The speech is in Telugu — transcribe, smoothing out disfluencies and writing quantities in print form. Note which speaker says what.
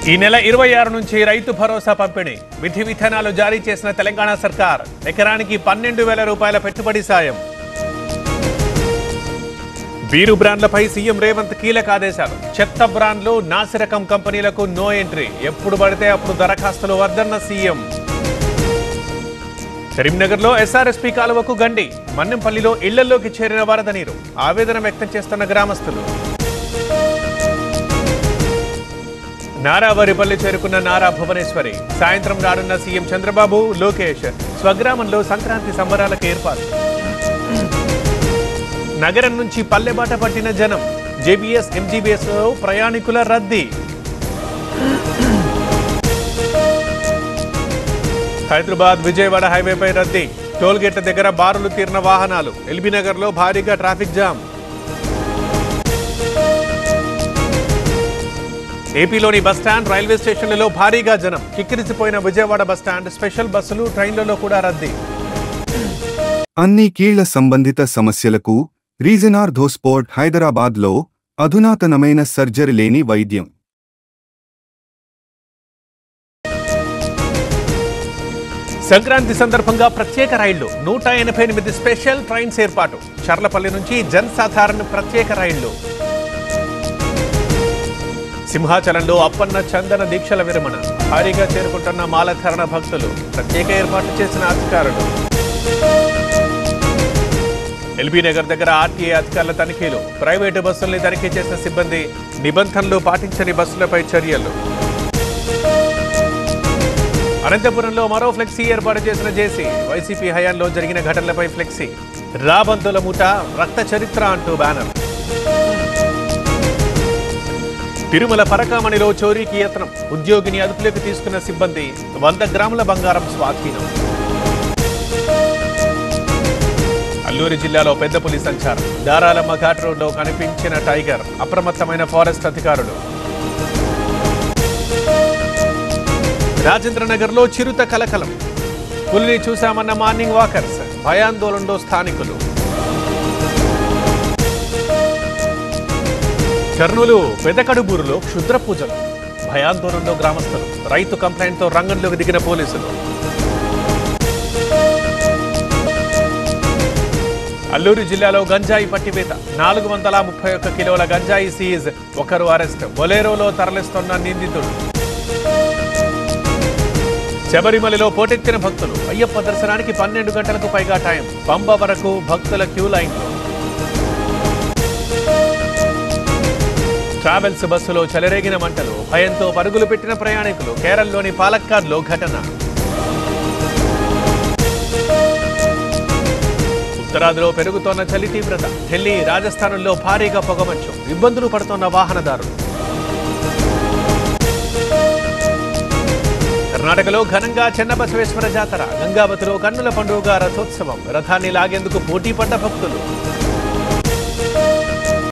Speaker 1: ఈ నెల 26 నుంచి రైతు భరోసా పంపిణీ విధి విధానాలు జారీ చేసిన తెలంగాణ సర్కార్ ఎకరానికి 12,000 రూపాయల పెట్టుబడి సాయం. బీరు బ్రాండ్లపై సీఎం రేవంత్ కీలక ఆదేశాలు. చెత్త బ్రాండ్లు నాసిరకం కంపెనీలకు నో ఎంట్రీ, ఎప్పుడు పడితే అప్పుడు దరఖాస్తులు వద్దన్న సీఎం. కరీంనగర్లో ఎస్ఆర్ఎస్పీ కాలువకు గండి, మన్నెంపల్లిలో ఇళ్లలోకి చేరిన వరద నీరు, ఆవేదన వ్యక్తం చేస్తున్న గ్రామస్తులు. నారావారిపల్లి చేరుకున్న నారా భువనేశ్వరి, సాయంత్రం రానున్న సీఎం చంద్రబాబు, లోకేష్. స్వగ్రామంలో సంక్రాంతి సంబరాలకు ఏర్పాటు. నగరం నుంచి పల్లెబాట పట్టిన జనం, జేబీఎస్ ఎంజీబీఎస్ లో ప్రయాణికుల రద్దీ. హైదరాబాద్ విజయవాడ హైవేపై రద్దీ, టోల్గేట్ల దగ్గర బారులు తీరిన వాహనాలు, ఎల్బీనగర్ లో భారీగా ట్రాఫిక్ జామ్. ఏపీలోని బస్టాండ్, రైల్వే స్టేషన్లలో భారీగా జనం, కిక్కిరిసిపోయిన విజయవాడ బస్టాండ్, స్పెషల్ బస్సులు, ట్రైన్లలో కూడా రద్దీ.
Speaker 2: అన్ని కీళ్ల సంబంధిత సమస్యలకు రీజన్ ఆర్థోస్పోర్ట్ హైదరాబాద్లో అధునాతనమైన సర్జరీ లేని వైద్యం.
Speaker 1: సంక్రాంతి సందర్భంగా ప్రత్యేక రైళ్లు, 188 స్పెషల్ ట్రైన్స్ ఏర్పాటు. చర్లపల్లి నుంచి జన్ సాధారణ ప్రత్యేక రైళ్లు. సింహాచలంలో అప్పన్న చందన దీక్షల విరమణ, భారీగా చేరుకుంటున్న మాలధారణ భక్తులు, ప్రత్యేక ఏర్పాట్లు చేసిన అధికారులు. ఎల్బీనగర్ దగ్గర ఆర్టీఏ అధికారుల తనిఖీలు, ప్రైవేటు బస్సుల్ని తనిఖీ చేసిన సిబ్బంది, నిబంధనలు పాటించని బస్సులపై చర్యలు. అనంతపురంలో మరో ఫ్లెక్సీ ఏర్పాటు చేసిన జేసీ, వైసీపీ హయాంలో జరిగిన ఘటనలపై ఫ్లెక్సీ, రాబంతుల ముఠ, రక్త చరిత్ర అంటూ బ్యానర్. తిరుమల పరకామణిలో చోరీకి యత్నం, ఉద్యోగిని అదుపులోకి తీసుకున్న సిబ్బంది, 100 గ్రాముల బంగారం స్వాధీనం. అల్లూరి జిల్లాలో పెద్ద పులి సంచారం, దారాలమ్మ ఘాట్ రోడ్లో కనిపించిన టైగర్, అప్రమత్తమైన ఫారెస్ట్ అధికారులు. రాజేంద్రనగర్లో చిరుత కలకలం, పులిని చూశామన్న మార్నింగ్ వాకర్స్, భయాందోళనలో స్థానికులు. కర్నూలు పెదకడుబూరులో క్షుద్ర పూజలు, భయాందోళనలో గ్రామస్తులు, రైతు కంప్లైంట్తో రంగంలోకి దిగిన పోలీసులు. అల్లూరు జిల్లాలో గంజాయి పట్టివేత, 431 కిలోల గంజాయి సీజ్, ఒకరు అరెస్ట్, బొలేరోలో తరలిస్తున్న నిందితుడు. శబరిమలలో పోటెత్తిన భక్తులు, అయ్యప్ప దర్శనానికి 12 గంటలకు పైగా టైం, పంబ వరకు భక్తుల క్యూ లైన్లో. ట్రావెల్స్ బస్సులో చెలరేగిన మంటలు, భయంతో పరుగులు పెట్టిన ప్రయాణికులు, కేరళలోని పాలక్కాడ్లో ఘటన. ఉత్తరాదిలో పెరుగుతోన్న చలి తీవ్రత, ఢిల్లీ, రాజస్థాన్లో భారీగా పొగమంచు, ఇబ్బందులు పడుతోన్న వాహనదారులు. కర్ణాటకలో ఘనంగా చెన్నబసవేశ్వర జాతర, గంగావతిలో కన్నుల పండుగ రథోత్సవం, రథాన్ని లాగేందుకు పోటీ పడ్డ భక్తులు.